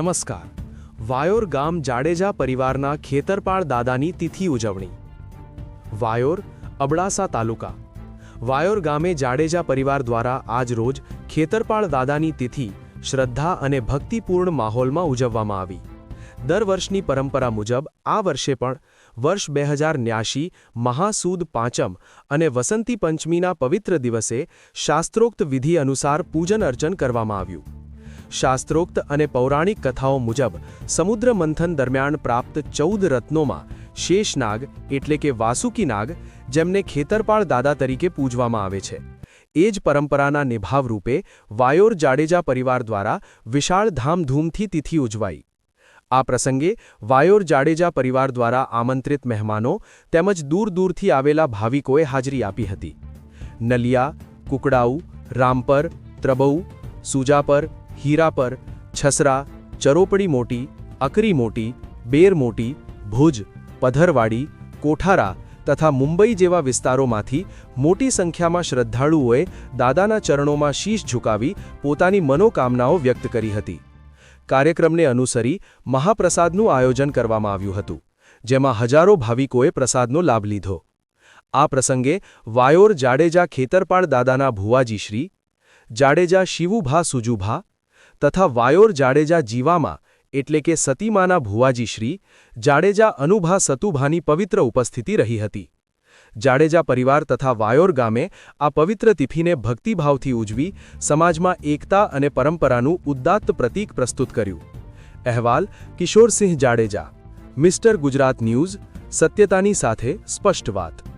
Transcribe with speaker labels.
Speaker 1: નમસ્કાર. વાયોર ગામ જાડેજા પરિવારના ખેતરપાળ દાદાની તિથિ ઉજવણી. વાયોર, અબડાસા તાલુકા. વાયોર ગામે જાડેજા પરિવાર દ્વારા આજ રોજ ખેતરપાળ દાદાની તિથિ શ્રદ્ધા અને ભક્તિપૂર્ણ માહોલમાં ઉજવવામાં આવી. દર વર્ષની પરંપરા મુજબ આ વર્ષે પણ વર્ષ 2089 મહાસુદ પાંચમ અને વસંતી પંચમીના પવિત્ર દિવસે શાસ્ત્રોક્ત વિધિ અનુસાર પૂજન અર્ચન કરવામાં આવ્યું. શાસ્ત્રોક્ત અને પૌરાણિક કથાઓ મુજબ સમુદ્ર મંથન દરમિયાન પ્રાપ્ત 14 રત્નોમાં શેષનાગ એટલે કે વાસુકી નાગ, જેમને ખેતરપાળ દાદા તરીકે પૂજવામાં આવે છે, એ જ પરંપરાના નિભાવ રૂપે વાયોર જાડેજા પરિવાર દ્વારા વિશાળ ધામધૂમથી તિથિ ઉજવાઈ. આ પ્રસંગે વાયોર જાડેજા પરિવાર દ્વારા આમંત્રિત મહેમાનો તેમજ દૂર દૂરથી આવેલા ભાવિકોએ હાજરી આપી હતી. નલિયા, કુકડાઉ, રામપર, ત્રબઉ, સુજાપર, હીરાપર, છસરા, ચરોપડી મોટી, અકરી મોટી, બેર મોટી, ભુજ, પધરવાડી, કોઠારા તથા મુંબઈ જેવા વિસ્તારોમાંથી મોટી સંખ્યામાં શ્રદ્ધાળુઓએ દાદાના ચરણોમાં શીશ ઝુકાવી પોતાની મનોકામનાઓ વ્યક્ત કરી હતી. કાર્યક્રમને અનુસરી મહાપ્રસાદનું આયોજન કરવામાં આવ્યું હતું, જેમાં હજારો ભાવિકોએ પ્રસાદનો લાભ લીધો. આ પ્રસંગે વાયોર જાડેજા ખેતરપાળ દાદાના ભુવાજી શ્રી, જાડેજા શિવુભા સુજુભા તથા વાયોર જાડેજા જીવામા એટલે કે સતીમાના ભુવાજી શ્રી, જાડેજા અનુભા સતુભાની પવિત્ર ઉપસ્થિતિ રહી હતી. જાડેજા પરિવાર તથા વાયોર ગામે આ પવિત્ર તિથિને ભક્તિભાવથી ઉજવી સમાજમાં એકતા અને પરંપરાનું ઉદાત્ત પ્રતીક પ્રસ્તુત કર્યું. અહેવાલ કિશોરસિંહ જાડેજા, મિસ્ટર ગુજરાત ન્યૂઝ, સત્યતાની સાથે સ્પષ્ટ વાત.